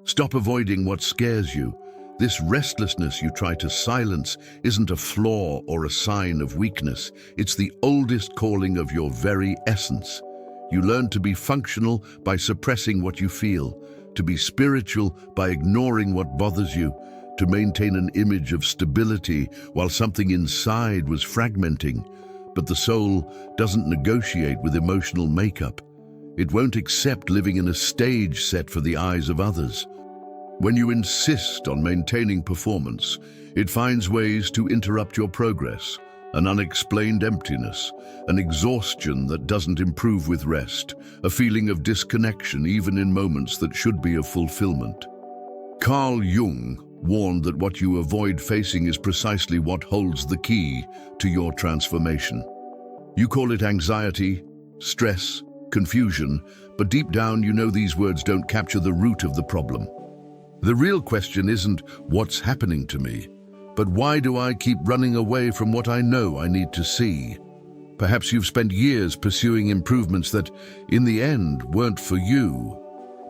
Stop avoiding what scares you. This restlessness you try to silence isn't a flaw or a sign of weakness. It's the oldest calling of your very essence. You learn to be functional by suppressing what you feel, to be spiritual by ignoring what bothers you, to maintain an image of stability while something inside was fragmenting. But the soul doesn't negotiate with emotional makeup. It won't accept living in a stage set for the eyes of others. When you insist on maintaining performance, it finds ways to interrupt your progress, an unexplained emptiness, an exhaustion that doesn't improve with rest, a feeling of disconnection even in moments that should be of fulfillment. Carl Jung warned that what you avoid facing is precisely what holds the key to your transformation. You call it anxiety, stress, confusion, but deep down you know these words don't capture the root of the problem. The real question isn't what's happening to me, but why do I keep running away from what I know I need to see? Perhaps you've spent years pursuing improvements that, in the end, weren't for you,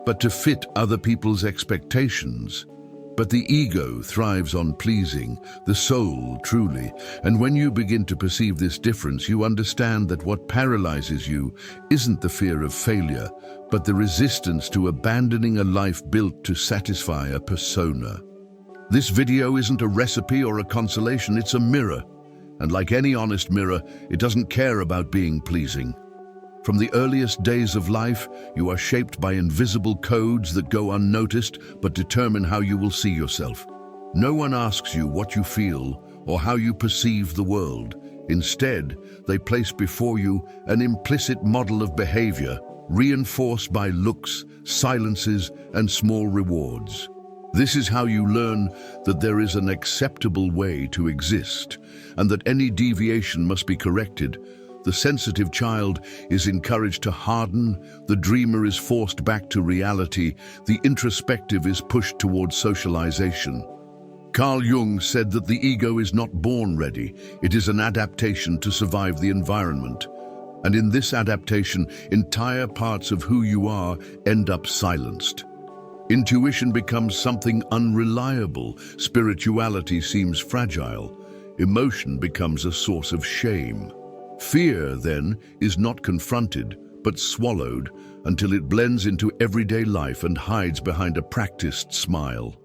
but to fit other people's expectations. But the ego thrives on pleasing, the soul truly. And when you begin to perceive this difference, you understand that what paralyzes you isn't the fear of failure, but the resistance to abandoning a life built to satisfy a persona. This video isn't a recipe or a consolation, it's a mirror. And like any honest mirror, it doesn't care about being pleasing. From the earliest days of life, you are shaped by invisible codes that go unnoticed but determine how you will see yourself. No one asks you what you feel or how you perceive the world. Instead, they place before you an implicit model of behavior, reinforced by looks, silences, and small rewards. This is how you learn that there is an acceptable way to exist, and that any deviation must be corrected. The sensitive child is encouraged to harden, the dreamer is forced back to reality, the introspective is pushed towards socialization. Carl Jung said that the ego is not born ready, it is an adaptation to survive the environment. And in this adaptation, entire parts of who you are end up silenced. Intuition becomes something unreliable, spirituality seems fragile, emotion becomes a source of shame. Fear, then, is not confronted, but swallowed until it blends into everyday life and hides behind a practiced smile.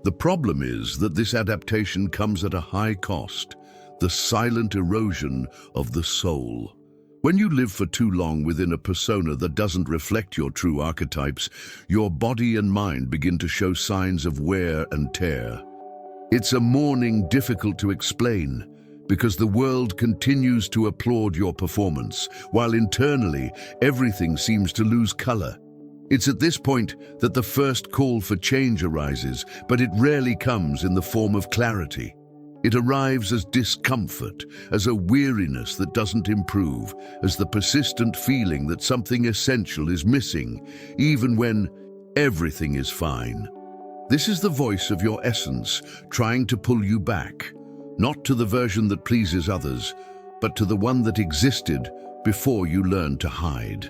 The problem is that this adaptation comes at a high cost, the silent erosion of the soul. When you live for too long within a persona that doesn't reflect your true archetypes, your body and mind begin to show signs of wear and tear. It's a mourning difficult to explain, because the world continues to applaud your performance, while internally everything seems to lose color. It's at this point that the first call for change arises, but it rarely comes in the form of clarity. It arrives as discomfort, as a weariness that doesn't improve, as the persistent feeling that something essential is missing, even when everything is fine. This is the voice of your essence trying to pull you back, not to the version that pleases others, but to the one that existed before you learned to hide.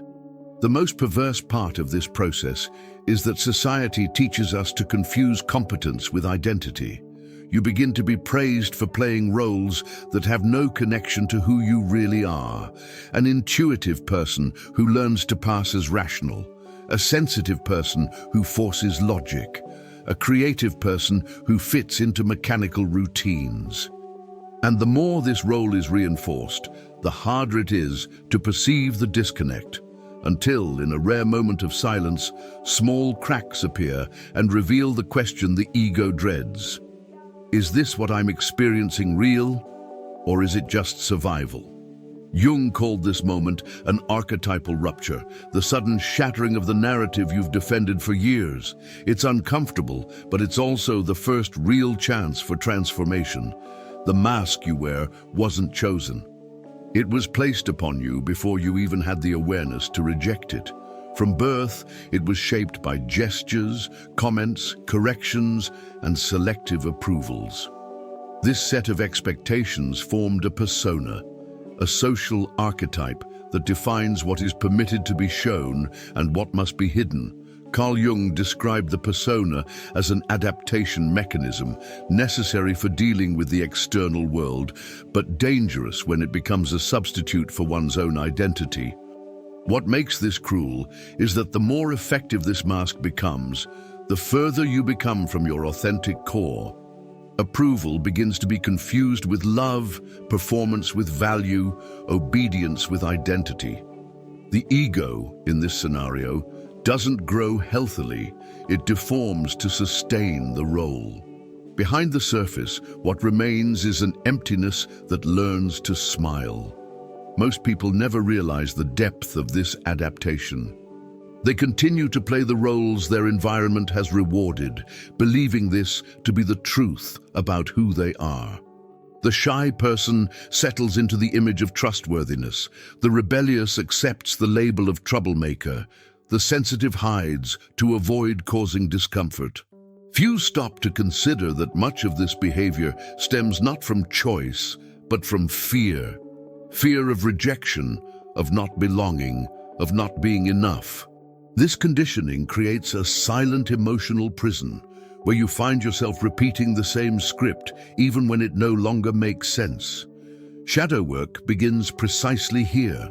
The most perverse part of this process is that society teaches us to confuse competence with identity. You begin to be praised for playing roles that have no connection to who you really are. An intuitive person who learns to pass as rational, a sensitive person who forces logic, a creative person who fits into mechanical routines. And the more this role is reinforced, the harder it is to perceive the disconnect, until, in a rare moment of silence, small cracks appear and reveal the question the ego dreads. Is this what I'm experiencing real, or is it just survival? Jung called this moment an archetypal rupture, the sudden shattering of the narrative you've defended for years. It's uncomfortable, but it's also the first real chance for transformation. The mask you wear wasn't chosen. It was placed upon you before you even had the awareness to reject it. From birth, it was shaped by gestures, comments, corrections, and selective approvals. This set of expectations formed a persona, a social archetype that defines what is permitted to be shown and what must be hidden, Carl Jung described the persona as an adaptation mechanism necessary for dealing with the external world, but dangerous when it becomes a substitute for one's own identity. What makes this cruel is that the more effective this mask becomes, the further you become from your authentic core. Approval begins to be confused with love, performance with value, obedience with identity. The ego, in this scenario, doesn't grow healthily, it deforms to sustain the role. Behind the surface, what remains is an emptiness that learns to smile. Most people never realize the depth of this adaptation. They continue to play the roles their environment has rewarded, believing this to be the truth about who they are. The shy person settles into the image of trustworthiness. The rebellious accepts the label of troublemaker. The sensitive hides to avoid causing discomfort. Few stop to consider that much of this behavior stems not from choice, but from fear. Fear of rejection, of not belonging, of not being enough. This conditioning creates a silent emotional prison, where you find yourself repeating the same script even when it no longer makes sense. Shadow work begins precisely here,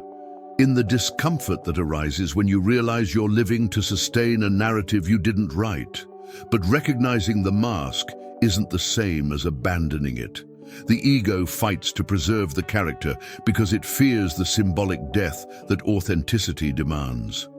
in the discomfort that arises when you realize you're living to sustain a narrative you didn't write. But recognizing the mask isn't the same as abandoning it. The ego fights to preserve the character because it fears the symbolic death that authenticity demands.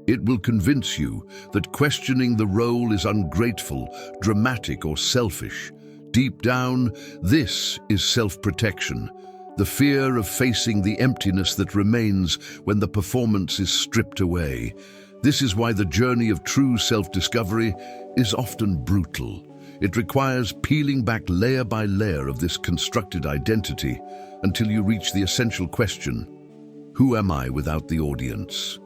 It will convince you that questioning the role is ungrateful, dramatic, or selfish. Deep down, this is self-protection, the fear of facing the emptiness that remains when the performance is stripped away. This is why the journey of true self-discovery is often brutal. It requires peeling back layer by layer of this constructed identity until you reach the essential question: who am I without the audience?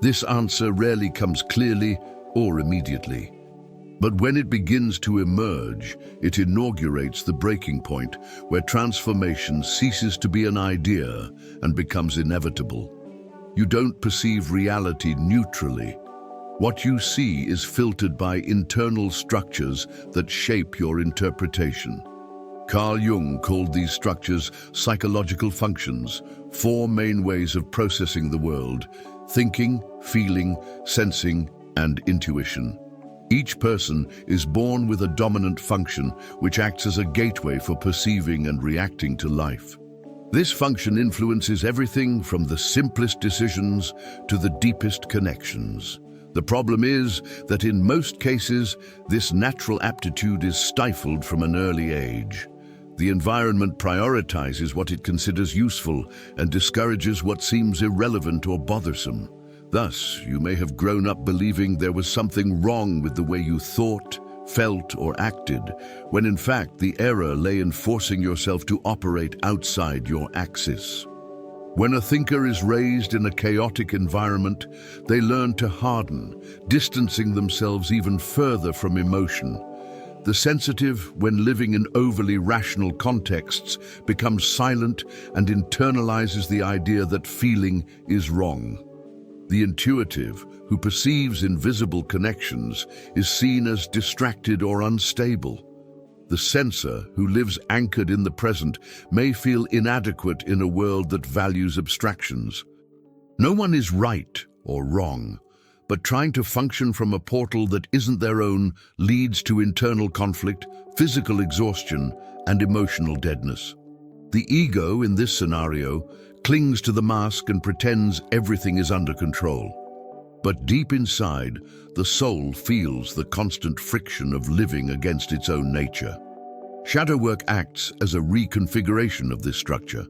This answer rarely comes clearly or immediately. But when it begins to emerge, it inaugurates the breaking point where transformation ceases to be an idea and becomes inevitable. You don't perceive reality neutrally. What you see is filtered by internal structures that shape your interpretation. Carl Jung called these structures psychological functions, 4 main ways of processing the world: thinking, feeling, sensing, and intuition. Each person is born with a dominant function which acts as a gateway for perceiving and reacting to life. This function influences everything from the simplest decisions to the deepest connections. The problem is that in most cases, this natural aptitude is stifled from an early age. The environment prioritizes what it considers useful and discourages what seems irrelevant or bothersome. Thus, you may have grown up believing there was something wrong with the way you thought, felt, or acted, when in fact the error lay in forcing yourself to operate outside your axis. When a thinker is raised in a chaotic environment, they learn to harden, distancing themselves even further from emotion. The sensitive, when living in overly rational contexts, becomes silent and internalizes the idea that feeling is wrong. The intuitive, who perceives invisible connections, is seen as distracted or unstable. The sensor, who lives anchored in the present, may feel inadequate in a world that values abstractions. No one is right or wrong, but trying to function from a portal that isn't their own leads to internal conflict, physical exhaustion, and emotional deadness. The ego, in this scenario, clings to the mask and pretends everything is under control. But deep inside, the soul feels the constant friction of living against its own nature. Shadow work acts as a reconfiguration of this structure.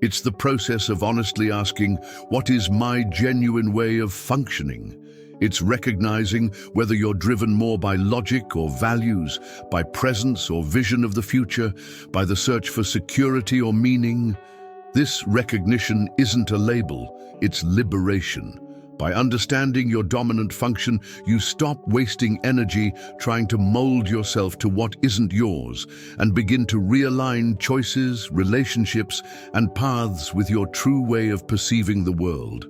It's the process of honestly asking, what is my genuine way of functioning? It's recognizing whether you're driven more by logic or values, by presence or vision of the future, by the search for security or meaning. This recognition isn't a label, it's liberation. By understanding your dominant function, you stop wasting energy trying to mold yourself to what isn't yours and begin to realign choices, relationships, and paths with your true way of perceiving the world.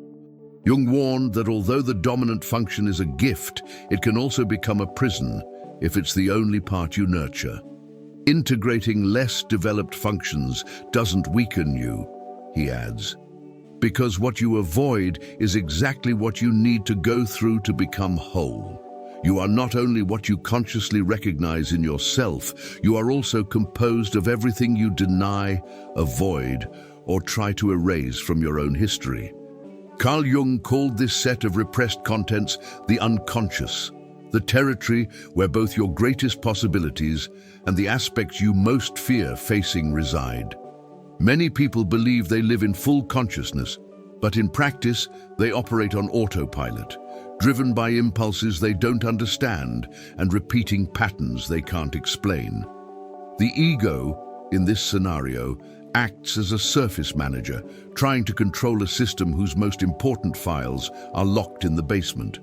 Jung warned that although the dominant function is a gift, it can also become a prison if it's the only part you nurture. Integrating less developed functions doesn't weaken you, he adds, because what you avoid is exactly what you need to go through to become whole. You are not only what you consciously recognize in yourself, you are also composed of everything you deny, avoid, or try to erase from your own history. Carl Jung called this set of repressed contents the unconscious, the territory where both your greatest possibilities and the aspects you most fear facing reside. Many people believe they live in full consciousness, but in practice, they operate on autopilot, driven by impulses they don't understand and repeating patterns they can't explain. The ego, in this scenario, acts as a surface manager, trying to control a system whose most important files are locked in the basement.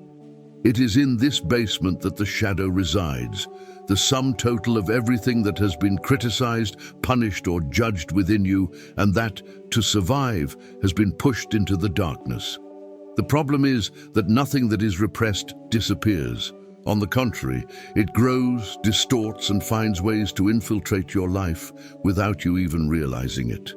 It is in this basement that the shadow resides, the sum total of everything that has been criticized, punished, or judged within you, and that, to survive, has been pushed into the darkness. The problem is that nothing that is repressed disappears. On the contrary, it grows, distorts, and finds ways to infiltrate your life without you even realizing it.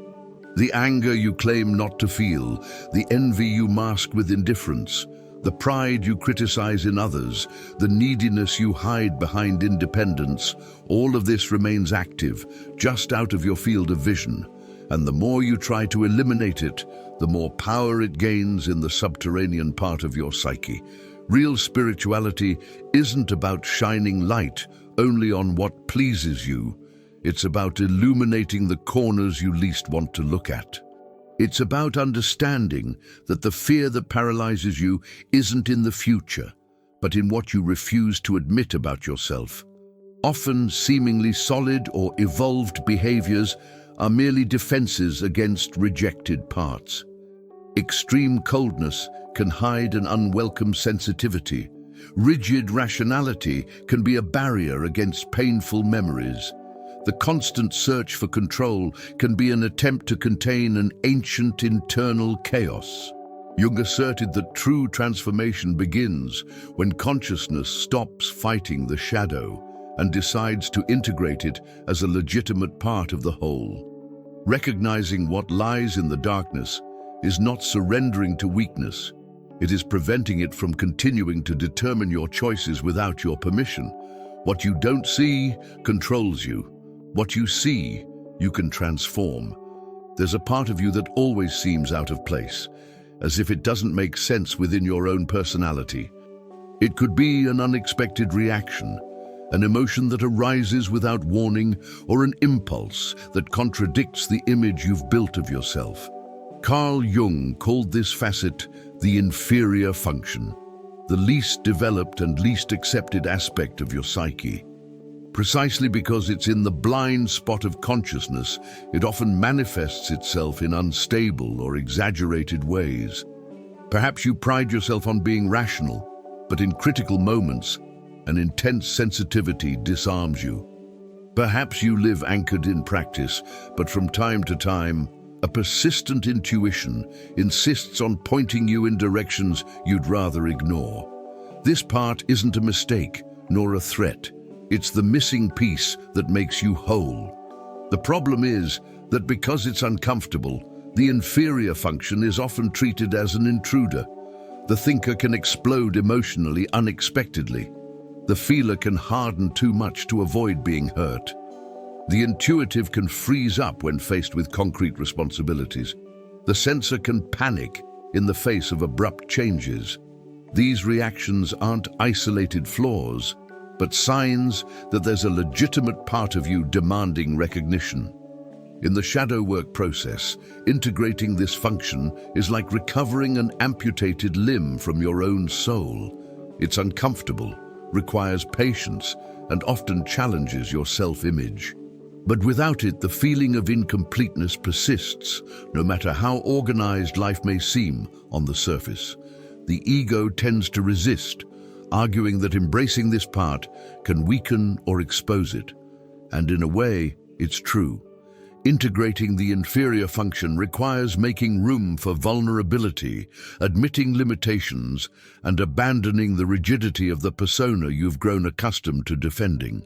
The anger you claim not to feel, the envy you mask with indifference, the pride you criticize in others, the neediness you hide behind independence, all of this remains active, just out of your field of vision. And the more you try to eliminate it, the more power it gains in the subterranean part of your psyche. Real spirituality isn't about shining light only on what pleases you. It's about illuminating the corners you least want to look at. It's about understanding that the fear that paralyzes you isn't in the future, but in what you refuse to admit about yourself. Often seemingly solid or evolved behaviors are merely defenses against rejected parts. Extreme coldness can hide an unwelcome sensitivity. Rigid rationality can be a barrier against painful memories. The constant search for control can be an attempt to contain an ancient internal chaos. Jung asserted that true transformation begins when consciousness stops fighting the shadow and decides to integrate it as a legitimate part of the whole. Recognizing what lies in the darkness is not surrendering to weakness. It is preventing it from continuing to determine your choices without your permission. What you don't see controls you. What you see, you can transform. There's a part of you that always seems out of place, as if it doesn't make sense within your own personality. It could be an unexpected reaction, an emotion that arises without warning, or an impulse that contradicts the image you've built of yourself. Carl Jung called this facet the inferior function, the least developed and least accepted aspect of your psyche. Precisely because it's in the blind spot of consciousness, it often manifests itself in unstable or exaggerated ways. Perhaps you pride yourself on being rational, but in critical moments, an intense sensitivity disarms you. Perhaps you live anchored in practice, but from time to time, a persistent intuition insists on pointing you in directions you'd rather ignore. This part isn't a mistake, nor a threat. It's the missing piece that makes you whole. The problem is that because it's uncomfortable, the inferior function is often treated as an intruder. The thinker can explode emotionally unexpectedly. The feeler can harden too much to avoid being hurt. The intuitive can freeze up when faced with concrete responsibilities. The sensor can panic in the face of abrupt changes. These reactions aren't isolated flaws, but signs that there's a legitimate part of you demanding recognition. In the shadow work process, integrating this function is like recovering an amputated limb from your own soul. It's uncomfortable, requires patience, and often challenges your self-image. But without it, the feeling of incompleteness persists, no matter how organized life may seem on the surface. The ego tends to resist, arguing that embracing this part can weaken or expose it. And in a way, it's true. Integrating the inferior function requires making room for vulnerability, admitting limitations, and abandoning the rigidity of the persona you've grown accustomed to defending.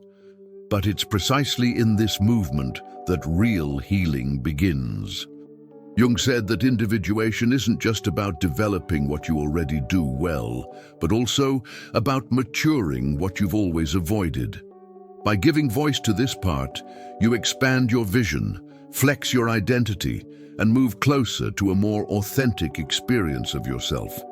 But it's precisely in this movement that real healing begins. Jung said that individuation isn't just about developing what you already do well, but also about maturing what you've always avoided. By giving voice to this part, you expand your vision, flex your identity, and move closer to a more authentic experience of yourself.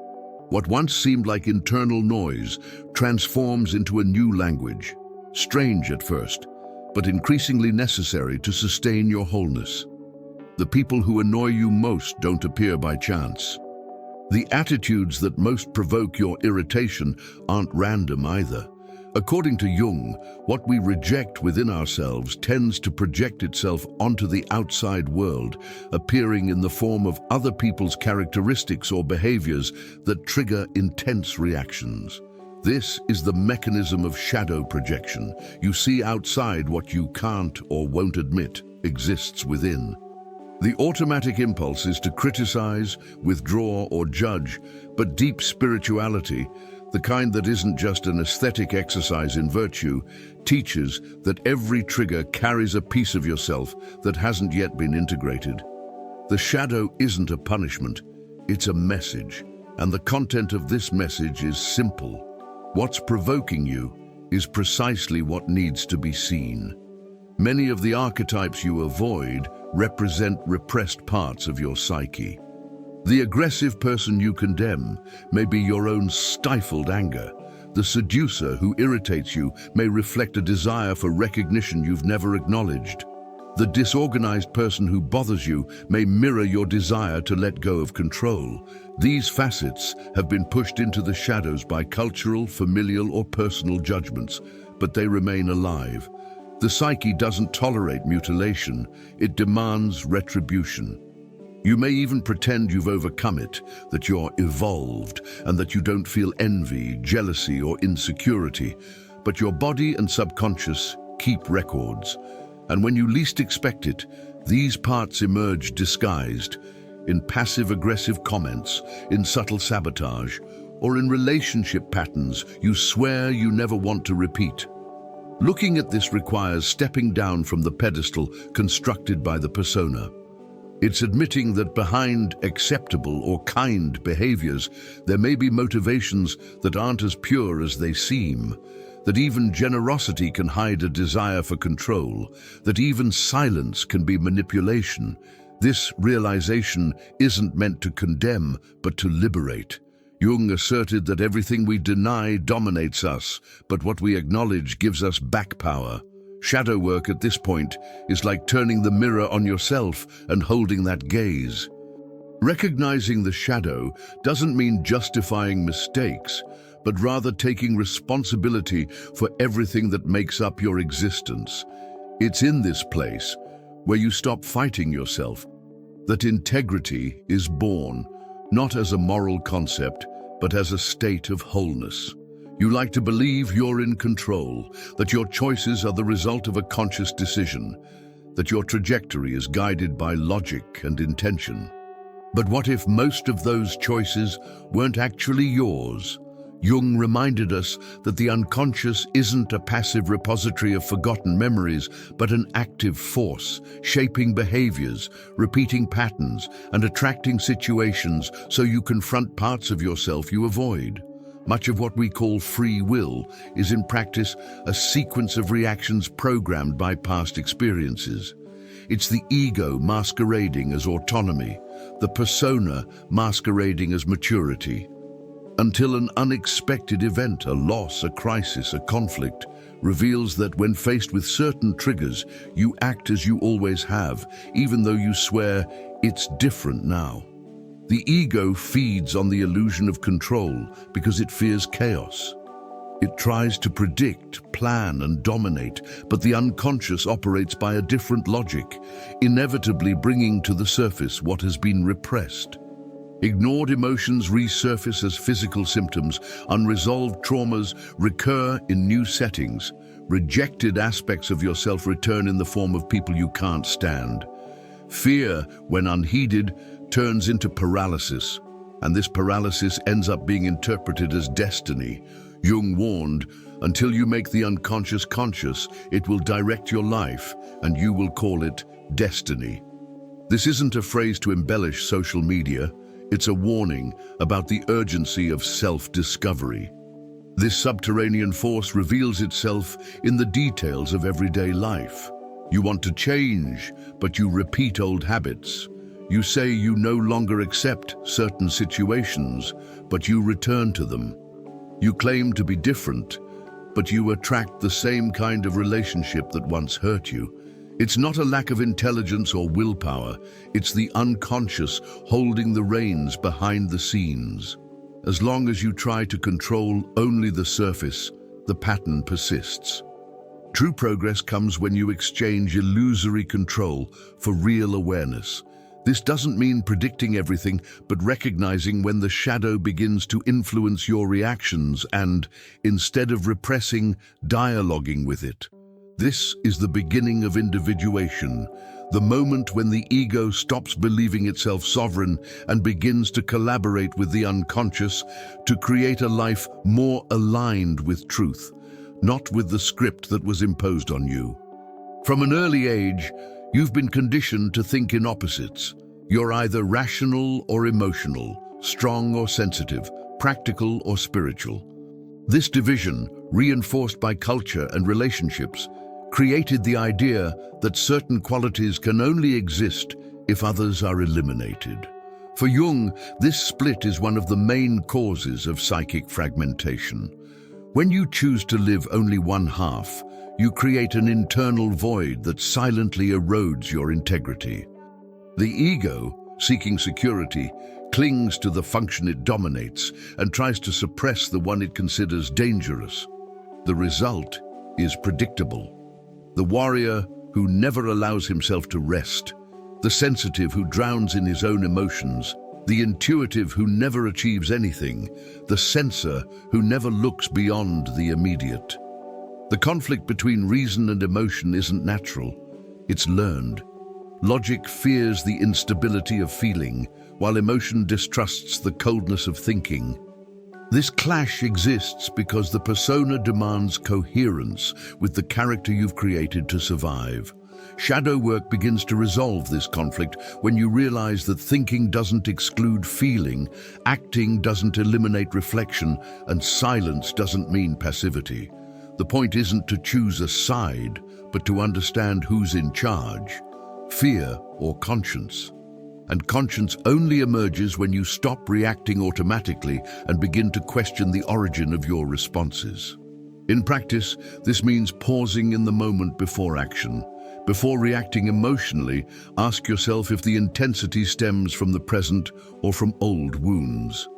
What once seemed like internal noise transforms into a new language, strange at first, but increasingly necessary to sustain your wholeness. The people who annoy you most don't appear by chance. The attitudes that most provoke your irritation aren't random either. According to Jung, what we reject within ourselves tends to project itself onto the outside world, appearing in the form of other people's characteristics or behaviors that trigger intense reactions. This is the mechanism of shadow projection. You see outside what you can't or won't admit exists within. The automatic impulse is to criticize, withdraw, or judge, but deep spirituality, the kind that isn't just an aesthetic exercise in virtue, teaches that every trigger carries a piece of yourself that hasn't yet been integrated. The shadow isn't a punishment, it's a message, and the content of this message is simple. What's provoking you is precisely what needs to be seen. Many of the archetypes you avoid represent repressed parts of your psyche. The aggressive person you condemn may be your own stifled anger. The seducer who irritates you may reflect a desire for recognition you've never acknowledged. The disorganized person who bothers you may mirror your desire to let go of control. These facets have been pushed into the shadows by cultural, familial, or personal judgments, but they remain alive. The psyche doesn't tolerate mutilation, it demands retribution. You may even pretend you've overcome it, that you're evolved, and that you don't feel envy, jealousy, or insecurity, but your body and subconscious keep records. And when you least expect it, these parts emerge disguised, in passive-aggressive comments, in subtle sabotage, or in relationship patterns you swear you never want to repeat. Looking at this requires stepping down from the pedestal constructed by the persona. It's admitting that behind acceptable or kind behaviors, there may be motivations that aren't as pure as they seem, that even generosity can hide a desire for control, that even silence can be manipulation. This realization isn't meant to condemn, but to liberate. Jung asserted that everything we deny dominates us, but what we acknowledge gives us back power. Shadow work at this point is like turning the mirror on yourself and holding that gaze. Recognizing the shadow doesn't mean justifying mistakes, but rather taking responsibility for everything that makes up your existence. It's in this place, where you stop fighting yourself, that integrity is born, not as a moral concept, but as a state of wholeness. You like to believe you're in control, that your choices are the result of a conscious decision, that your trajectory is guided by logic and intention. But what if most of those choices weren't actually yours? Jung reminded us that the unconscious isn't a passive repository of forgotten memories, but an active force, shaping behaviors, repeating patterns, and attracting situations so you confront parts of yourself you avoid. Much of what we call free will is in practice a sequence of reactions programmed by past experiences. It's the ego masquerading as autonomy, the persona masquerading as maturity, until an unexpected event, a loss, a crisis, a conflict, reveals that when faced with certain triggers, you act as you always have, even though you swear it's different now. The ego feeds on the illusion of control because it fears chaos. It tries to predict, plan, and dominate, but the unconscious operates by a different logic, inevitably bringing to the surface what has been repressed. Ignored emotions resurface as physical symptoms, unresolved traumas recur in new settings, rejected aspects of yourself return in the form of people you can't stand. Fear, when unheeded, turns into paralysis, and this paralysis ends up being interpreted as destiny. Jung warned, until you make the unconscious conscious, it will direct your life, and you will call it destiny. This isn't a phrase to embellish social media, it's a warning about the urgency of self-discovery. This subterranean force reveals itself in the details of everyday life. You want to change, but you repeat old habits. You say you no longer accept certain situations, but you return to them. You claim to be different, but you attract the same kind of relationship that once hurt you. It's not a lack of intelligence or willpower, it's the unconscious holding the reins behind the scenes. As long as you try to control only the surface, the pattern persists. True progress comes when you exchange illusory control for real awareness. This doesn't mean predicting everything, but recognizing when the shadow begins to influence your reactions and, instead of repressing, dialoguing with it. This is the beginning of individuation, the moment when the ego stops believing itself sovereign and begins to collaborate with the unconscious to create a life more aligned with truth, not with the script that was imposed on you. From an early age, you've been conditioned to think in opposites. You're either rational or emotional, strong or sensitive, practical or spiritual. This division, reinforced by culture and relationships, created the idea that certain qualities can only exist if others are eliminated. For Jung, this split is one of the main causes of psychic fragmentation. When you choose to live only one half, you create an internal void that silently erodes your integrity. The ego, seeking security, clings to the function it dominates and tries to suppress the one it considers dangerous. The result is predictable. The warrior who never allows himself to rest, the sensitive who drowns in his own emotions, the intuitive who never achieves anything, the sensor who never looks beyond the immediate. The conflict between reason and emotion isn't natural, it's learned. Logic fears the instability of feeling, while emotion distrusts the coldness of thinking. This clash exists because the persona demands coherence with the character you've created to survive. Shadow work begins to resolve this conflict when you realize that thinking doesn't exclude feeling, acting doesn't eliminate reflection, and silence doesn't mean passivity. The point isn't to choose a side, but to understand who's in charge, fear or conscience. And conscience only emerges when you stop reacting automatically and begin to question the origin of your responses. In practice, this means pausing in the moment before action. Before reacting emotionally, ask yourself if the intensity stems from the present or from old wounds.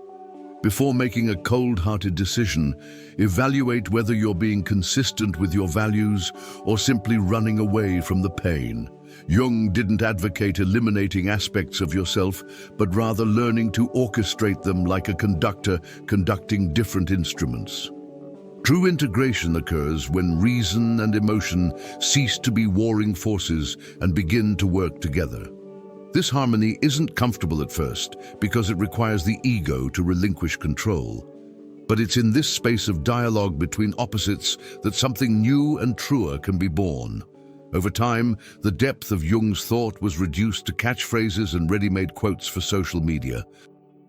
Before making a cold-hearted decision, evaluate whether you're being consistent with your values or simply running away from the pain. Jung didn't advocate eliminating aspects of yourself, but rather learning to orchestrate them like a conductor conducting different instruments. True integration occurs when reason and emotion cease to be warring forces and begin to work together. This harmony isn't comfortable at first because it requires the ego to relinquish control. But it's in this space of dialogue between opposites that something new and truer can be born. Over time, the depth of Jung's thought was reduced to catchphrases and ready-made quotes for social media.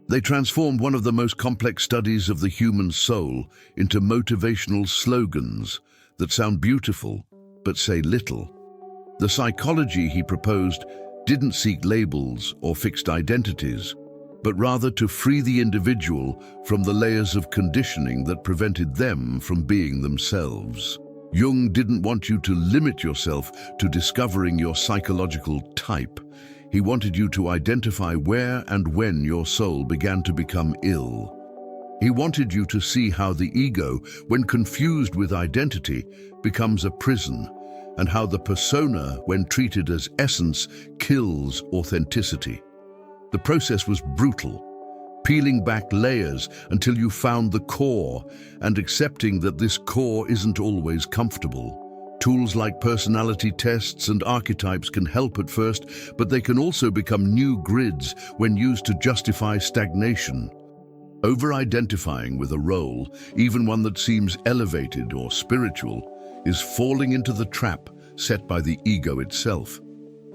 They transformed one of the most complex studies of the human soul into motivational slogans that sound beautiful but say little. The psychology he proposed didn't seek labels or fixed identities, but rather to free the individual from the layers of conditioning that prevented them from being themselves. Jung didn't want you to limit yourself to discovering your psychological type. He wanted you to identify where and when your soul began to become ill. He wanted you to see how the ego, when confused with identity, becomes a prison, and how the persona, when treated as essence, kills authenticity. The process was brutal, peeling back layers until you found the core and accepting that this core isn't always comfortable. Tools like personality tests and archetypes can help at first, but they can also become new grids when used to justify stagnation. Over-identifying with a role, even one that seems elevated or spiritual, is falling into the trap set by the ego itself.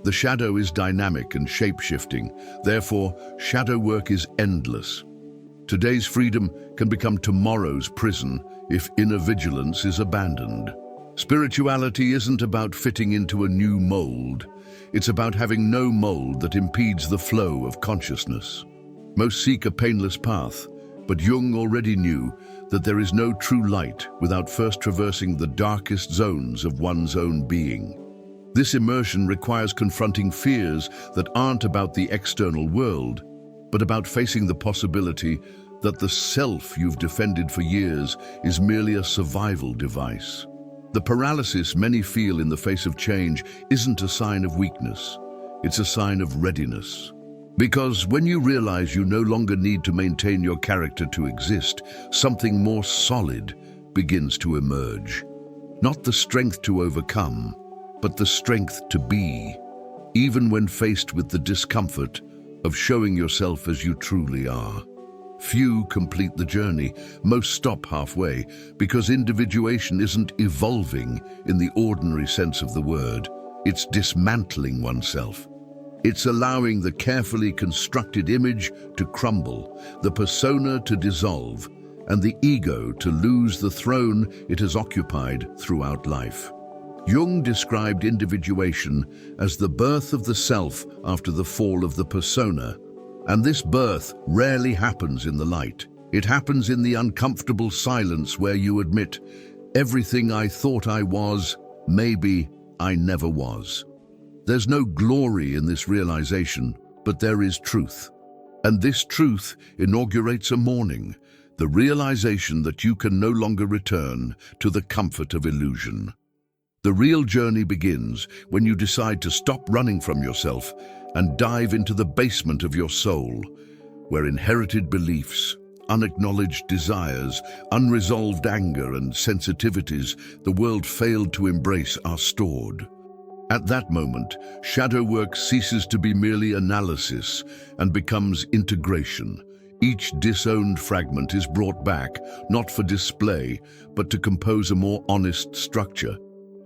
The shadow is dynamic and shape-shifting, therefore shadow work is endless. Today's freedom can become tomorrow's prison if inner vigilance is abandoned. Spirituality isn't about fitting into a new mold. It's about having no mold that impedes the flow of consciousness. Most seek a painless path, but Jung already knew that there is no true light without first traversing the darkest zones of one's own being. This immersion requires confronting fears that aren't about the external world, but about facing the possibility that the self you've defended for years is merely a survival device. The paralysis many feel in the face of change isn't a sign of weakness, it's a sign of readiness. Because when you realize you no longer need to maintain your character to exist, something more solid begins to emerge. Not the strength to overcome, but the strength to be, even when faced with the discomfort of showing yourself as you truly are. Few complete the journey, most stop halfway, because individuation isn't evolving in the ordinary sense of the word. It's dismantling oneself. It's allowing the carefully constructed image to crumble, the persona to dissolve, and the ego to lose the throne it has occupied throughout life. Jung described individuation as the birth of the self after the fall of the persona. And this birth rarely happens in the light. It happens in the uncomfortable silence where you admit, everything I thought I was, maybe I never was. There's no glory in this realization, but there is truth. And this truth inaugurates a morning, the realization that you can no longer return to the comfort of illusion. The real journey begins when you decide to stop running from yourself and dive into the basement of your soul, where inherited beliefs, unacknowledged desires, unresolved anger and sensitivities the world failed to embrace are stored. At that moment, shadow work ceases to be merely analysis and becomes integration. Each disowned fragment is brought back, not for display, but to compose a more honest structure.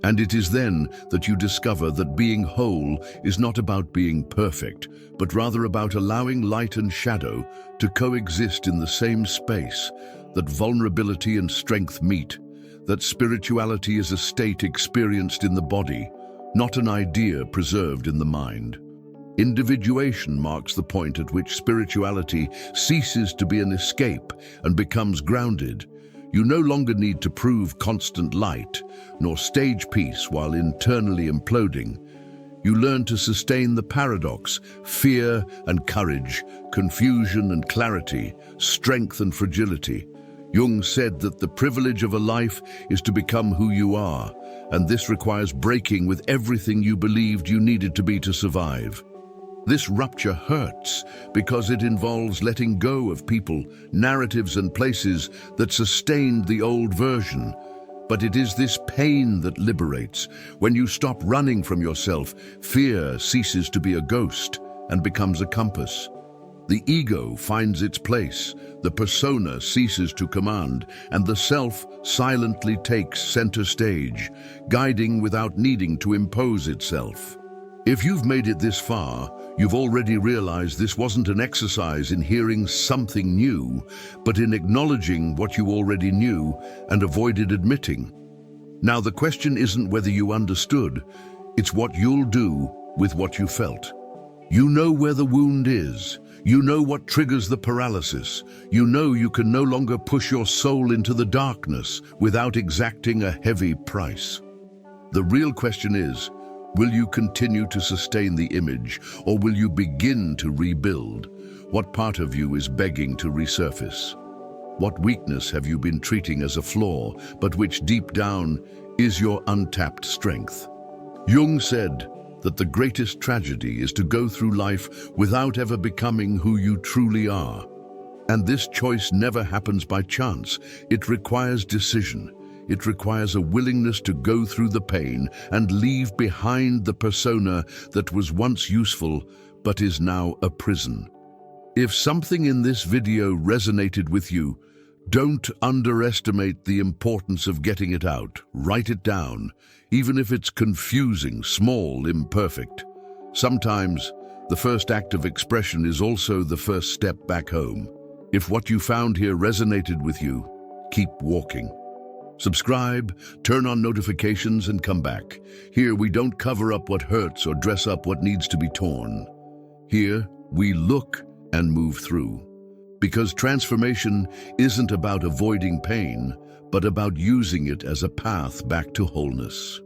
And it is then that you discover that being whole is not about being perfect, but rather about allowing light and shadow to coexist in the same space, that vulnerability and strength meet, that spirituality is a state experienced in the body, not an idea preserved in the mind. Individuation marks the point at which spirituality ceases to be an escape and becomes grounded. You no longer need to prove constant light, nor stage peace while internally imploding. You learn to sustain the paradox, fear and courage, confusion and clarity, strength and fragility. Jung said that the privilege of a life is to become who you are, and this requires breaking with everything you believed you needed to be to survive. This rupture hurts because it involves letting go of people, narratives and places that sustained the old version. But it is this pain that liberates. When you stop running from yourself, fear ceases to be a ghost and becomes a compass. The ego finds its place, the persona ceases to command, and the self silently takes center stage, guiding without needing to impose itself. If you've made it this far, you've already realized this wasn't an exercise in hearing something new, but in acknowledging what you already knew and avoided admitting. Now the question isn't whether you understood, it's what you'll do with what you felt. You know where the wound is. You know what triggers the paralysis. You know you can no longer push your soul into the darkness without exacting a heavy price. The real question is, will you continue to sustain the image, or will you begin to rebuild? What part of you is begging to resurface? What weakness have you been treating as a flaw, but which deep down is your untapped strength? Jung said that the greatest tragedy is to go through life without ever becoming who you truly are. And this choice never happens by chance. It requires decision. It requires a willingness to go through the pain and leave behind the persona that was once useful but is now a prison. If something in this video resonated with you, don't underestimate the importance of getting it out. Write it down, even if it's confusing, small, imperfect. Sometimes, the first act of expression is also the first step back home. If what you found here resonated with you, keep walking. Subscribe, turn on notifications, and come back. Here, we don't cover up what hurts or dress up what needs to be torn. Here, we look and move through. Because transformation isn't about avoiding pain, but about using it as a path back to wholeness.